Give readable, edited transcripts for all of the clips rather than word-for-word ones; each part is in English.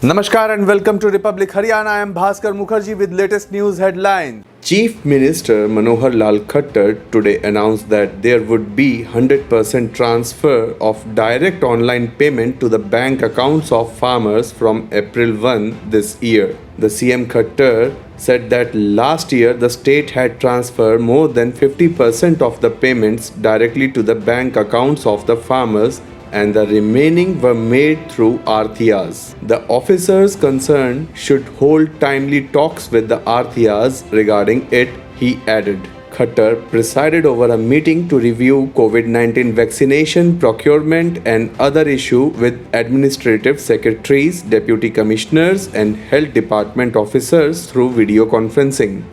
Namaskar and welcome to Republic Haryana. I am Bhaskar Mukherjee with latest news headline. Chief Minister Manohar Lal Khattar today announced that there would be 100% transfer of direct online payment to the bank accounts of farmers from April 1 this year. The CM Khattar said that last year the state had transferred more than 50% of the payments directly to the bank accounts of the farmers and the remaining were made through Arthiyas. The officers concerned should hold timely talks with the Arthiyas regarding it, he added. Khattar presided over a meeting to review COVID-19 vaccination, procurement and other issues with administrative secretaries, deputy commissioners and health department officers through video conferencing.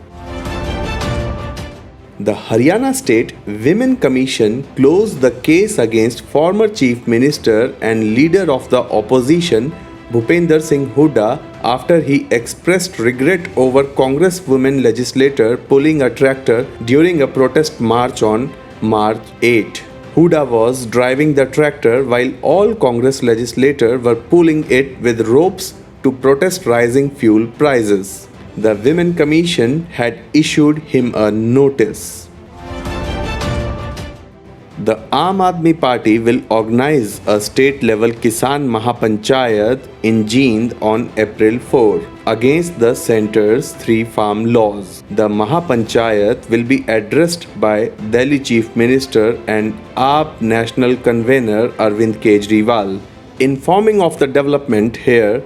The Haryana State Women Commission closed the case against former Chief Minister and leader of the opposition Bhupender Singh Hooda after he expressed regret over Congress women legislator pulling a tractor during a protest march on March 8. Hooda was driving the tractor while all Congress legislators were pulling it with ropes to protest rising fuel prices. The Women Commission had issued him a notice. The Aam Aadmi Party will organize a state-level Kisan Mahapanchayat in Jind on April 4 against the centre's three farm laws. The Mahapanchayat will be addressed by Delhi Chief Minister and AAP National Convener Arvind Kejriwal. Informing of the development here,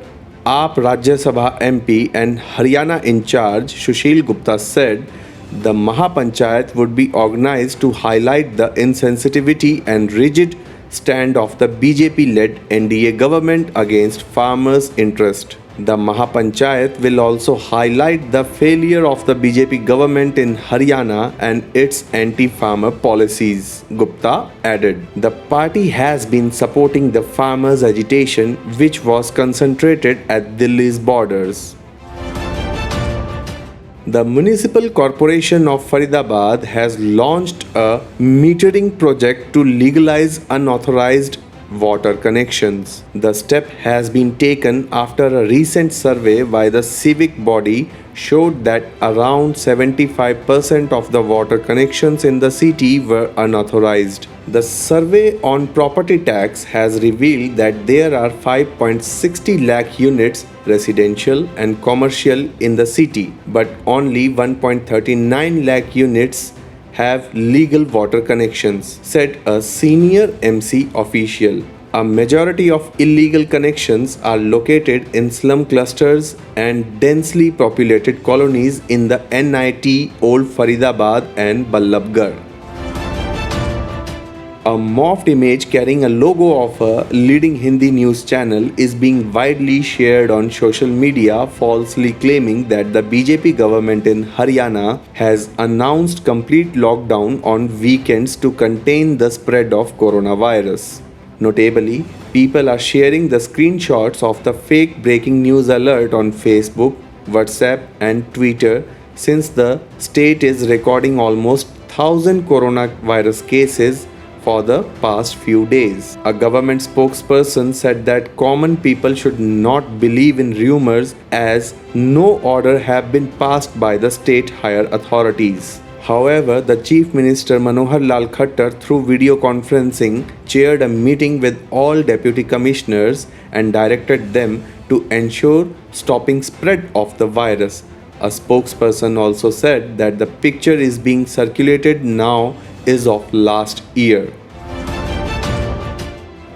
AAP Rajya Sabha MP and Haryana in charge Sushil Gupta said the Mahapanchayat would be organized to highlight the insensitivity and rigid stand of the BJP-led NDA government against farmers' interest. The Mahapanchayat will also highlight the failure of the BJP government in Haryana and its anti-farmer policies, Gupta added. The party has been supporting the farmers' agitation, which was concentrated at Delhi's borders. The Municipal Corporation of Faridabad has launched a metering project to legalize unauthorized water connections. The step has been taken after a recent survey by the civic body showed that around 75% of the water connections in the city were unauthorized. The survey on property tax has revealed that there are 5.60 lakh units residential and commercial in the city, but only 1.39 lakh units have legal water connections, said a senior MC official. A majority of illegal connections are located in slum clusters and densely populated colonies in the NIT Old Faridabad and Ballabgarh. A morphed image carrying a logo of a leading Hindi news channel is being widely shared on social media, falsely claiming that the BJP government in Haryana has announced complete lockdown on weekends to contain the spread of coronavirus. Notably, people are sharing the screenshots of the fake breaking news alert on Facebook, WhatsApp, and Twitter since the state is recording almost 1,000 coronavirus cases for the past few days. A government spokesperson said that common people should not believe in rumors as no order have been passed by the state higher authorities. However, the Chief Minister Manohar Lal Khattar through video conferencing chaired a meeting with all deputy commissioners and directed them to ensure stopping spread of the virus. A spokesperson also said that the picture is being circulated now is of last year.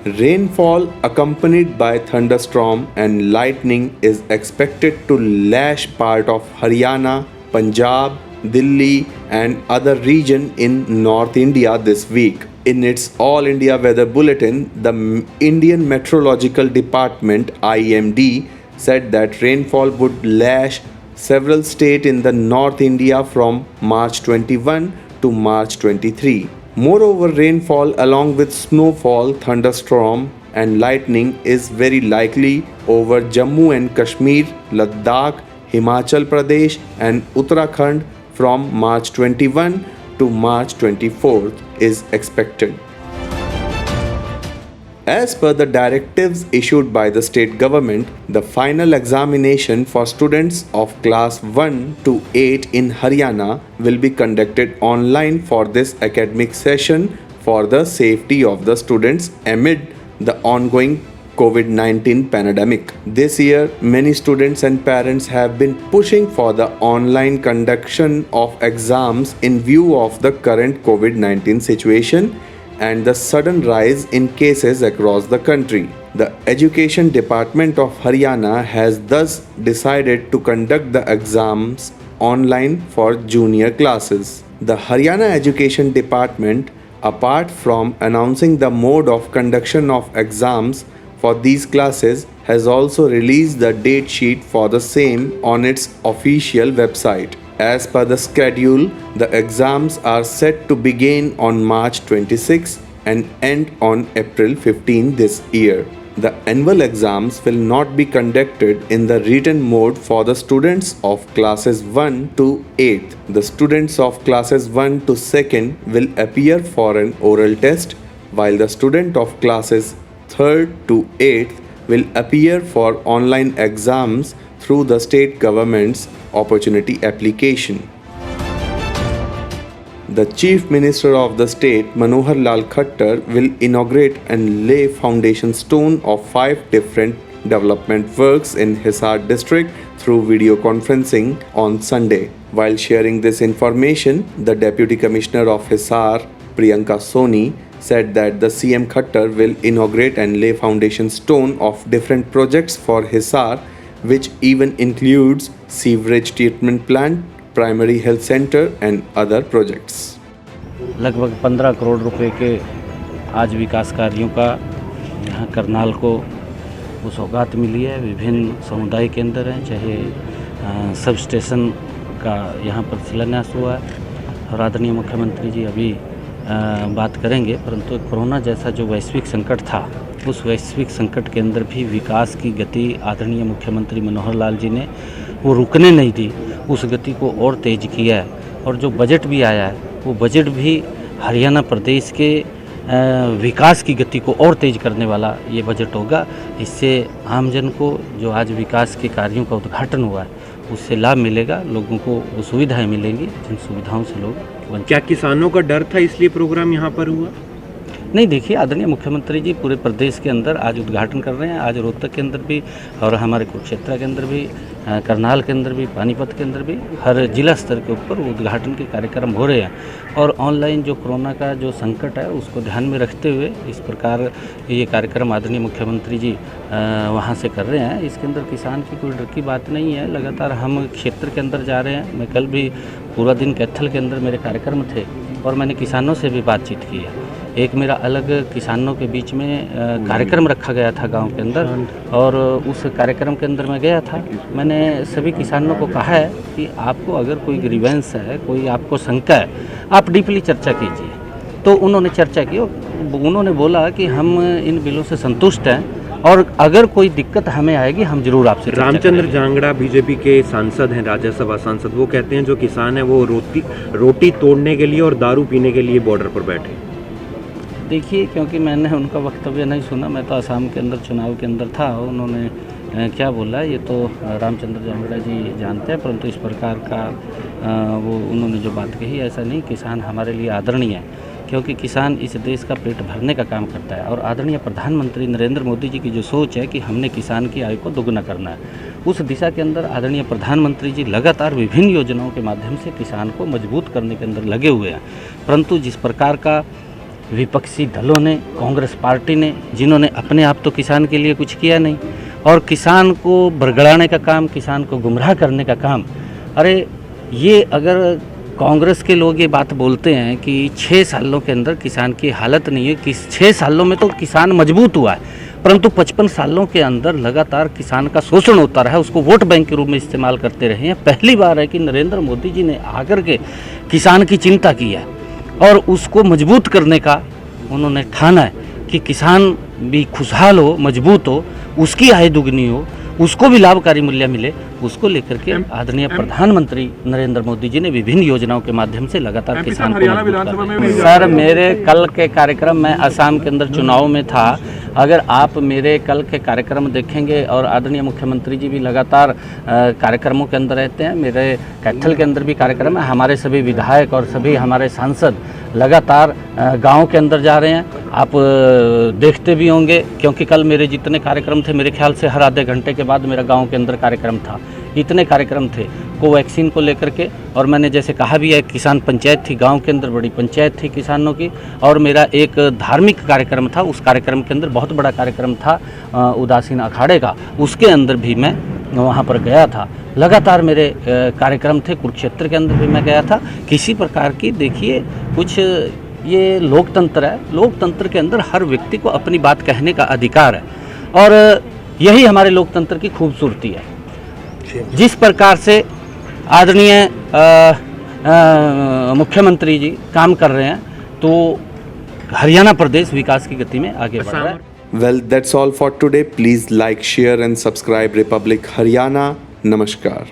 Rainfall accompanied by thunderstorm and lightning is expected to lash part of Haryana, Punjab, Delhi and other regions in North India this week. In its All India Weather Bulletin, the Indian Meteorological Department IMD said that rainfall would lash several states in the North India from March 21 to March 23. Moreover, rainfall along with snowfall, thunderstorm and lightning is very likely over Jammu and Kashmir, Ladakh, Himachal Pradesh and Uttarakhand from March 21 to March 24th is expected. As per the directives issued by the state government, the final examination for students of class 1 to 8 in Haryana will be conducted online for this academic session for the safety of the students amid the ongoing COVID-19 pandemic. This year, many students and parents have been pushing for the online conduction of exams in view of the current COVID-19 situation and the sudden rise in cases across the country. The Education Department of Haryana has thus decided to conduct the exams online for junior classes. The Haryana Education Department, apart from announcing the mode of conduction of exams for these classes, has also released the date sheet for the same on its official website. As per the schedule, the exams are set to begin on March 26 and end on April 15 this year. The annual exams will not be conducted in the written mode for the students of classes 1 to 8. The students of classes 1 to 2nd will appear for an oral test, while the student of classes 3rd to 8th will appear for online exams through the state government's opportunity application. The Chief Minister of the state, Manohar Lal Khattar, will inaugurate and lay foundation stone of 5 different development works in Hisar district through video conferencing on Sunday. While sharing this information, the Deputy Commissioner of Hisar, Priyanka Soni, said that the CM Khattar will inaugurate and lay foundation stone of different projects for Hisar, which even includes sewerage treatment plant, primary health center and other projects. लगभग 15 करोड़ रुपए के आज विकास कार्यों का यहाँ करनाल को सौगात मिली है। विभिन्न समुदाय केंद्र हैं, चाहे सब स्टेशन का यहाँ पर शिलान्यास हुआ है और आदरणीय मुख्यमंत्री जी अभी बात करेंगे। परंतु कोरोना जैसा जो वैश्विक संकट था, उस वैश्विक संकट के अंदर भी विकास की गति आदरणीय मुख्यमंत्री मनोहर लाल जी ने वो रुकने नहीं दी, उस गति को और तेज किया है। और जो बजट भी आया है, वो बजट भी हरियाणा प्रदेश के विकास की गति को और तेज करने वाला ये बजट होगा। इससे आमजन को जो आज विकास के कार्यों का उद्घाटन हुआ है उससे लाभ मिलेगा, लोगों को वो सुविधाएँ मिलेंगी जिन सुविधाओं से लोग। क्या किसानों का डर था इसलिए प्रोग्राम यहाँ पर हुआ? नहीं, देखिए आदरणीय मुख्यमंत्री जी पूरे प्रदेश के अंदर आज उद्घाटन कर रहे हैं। आज रोहतक के अंदर भी और हमारे कुरुक्षेत्र के अंदर भी, करनाल के अंदर भी, पानीपत के अंदर भी, हर जिला स्तर के ऊपर उद्घाटन के कार्यक्रम हो रहे हैं। और ऑनलाइन जो कोरोना का जो संकट है उसको ध्यान में रखते हुए इस प्रकार ये कार्यक्रम आदरणीय मुख्यमंत्री जी वहाँ से कर रहे हैं। इसके अंदर किसान की कोई डर की बात नहीं है। लगातार हम क्षेत्र के अंदर जा रहे हैं। मैं कल भी पूरा दिन कैथल के अंदर मेरे कार्यक्रम थे और मैंने किसानों से भी बातचीत की है। एक मेरा अलग किसानों के बीच में कार्यक्रम रखा गया था गांव के अंदर, और उस कार्यक्रम के अंदर मैं गया था। मैंने सभी किसानों को कहा है कि आपको अगर कोई ग्रीवेंस है, कोई आपको शंका है, आप डीपली चर्चा कीजिए। तो उन्होंने चर्चा की, उन्होंने बोला कि हम इन बिलों से संतुष्ट हैं और अगर कोई दिक्कत हमें आएगी हम जरूर आपसे। रामचंद्र जांगड़ा बीजेपी के सांसद हैं, राज्यसभा सांसद, वो कहते हैं जो किसान है वो रोटी तोड़ने के लिए और दारू पीने के लिए बॉर्डर पर बैठे। देखिए, क्योंकि मैंने उनका वक्तव्य नहीं सुना, मैं तो आसाम के अंदर चुनाव के अंदर था। उन्होंने क्या बोला ये तो रामचंद्र जांगड़ा जी जानते हैं, परंतु इस प्रकार का वो उन्होंने जो बात कही ऐसा नहीं। किसान हमारे लिए आदरणीय है, क्योंकि किसान इस देश का पेट भरने का काम करता है। और आदरणीय प्रधानमंत्री नरेंद्र मोदी जी की जो सोच है कि हमने किसान की आय को दोगुना करना है, उस दिशा के अंदर आदरणीय प्रधानमंत्री जी लगातार विभिन्न योजनाओं के माध्यम से किसान को मजबूत करने के अंदर लगे हुए हैं। परंतु जिस प्रकार का विपक्षी दलों ने, कांग्रेस पार्टी ने, जिन्होंने अपने आप तो किसान के लिए कुछ किया नहीं और किसान को बरगड़ाने का काम, किसान को गुमराह करने का काम, अरे ये अगर कांग्रेस के लोग ये बात बोलते हैं कि 6 सालों के अंदर किसान की हालत नहीं है, कि 6 सालों में तो किसान मजबूत हुआ है, परंतु 55 सालों के अंदर लगातार किसान का शोषण होता रहा है, उसको वोट बैंक के रूप में इस्तेमाल करते रहे हैं। पहली बार है कि नरेंद्र मोदी जी ने आकर के किसान की चिंता की है और उसको मजबूत करने का उन्होंने ठाना है कि किसान भी खुशहाल हो, मजबूत हो, उसकी आय दुगनी हो, उसको भी लाभकारी मूल्य मिले। उसको लेकर के आदरणीय प्रधानमंत्री नरेंद्र मोदी जी ने विभिन्न योजनाओं के माध्यम से लगातार किसान को मजबूत कर रहे हैं। सर, मेरे कल के कार्यक्रम में असम के अंदर चुनाव में था, अगर आप मेरे कल के कार्यक्रम देखेंगे और आदरणीय मुख्यमंत्री जी भी लगातार कार्यक्रमों के अंदर रहते हैं, मेरे कैथल के अंदर भी कार्यक्रम है, हमारे सभी विधायक और सभी हमारे सांसद लगातार गांव के अंदर जा रहे हैं। आप देखते भी होंगे, क्योंकि कल मेरे जितने कार्यक्रम थे, मेरे ख्याल से हर आधे घंटे के बाद मेरा गांव के अंदर कार्यक्रम था। इतने कार्यक्रम थे कोवैक्सीन को लेकर के, और मैंने जैसे कहा भी है, किसान पंचायत थी गांव के अंदर, बड़ी पंचायत थी किसानों की, और मेरा एक धार्मिक कार्यक्रम था। उस कार्यक्रम के अंदर बहुत बड़ा कार्यक्रम था उदासीन अखाड़े का, उसके अंदर भी मैं वहाँ पर गया था। लगातार मेरे कार्यक्रम थे, कुरुक्षेत्र के अंदर भी मैं गया था। किसी प्रकार की देखिए कुछ ये लोकतंत्र है, लोकतंत्र के अंदर हर व्यक्ति को अपनी बात कहने का अधिकार है, और यही हमारे लोकतंत्र की खूबसूरती है। जिस प्रकार से आदरणीय मुख्यमंत्री जी काम कर रहे हैं, तो हरियाणा प्रदेश विकास की गति में आगे बढ़ रहा है। Well, that's all for today. Please like, share and subscribe Republic Haryana. Namaskar.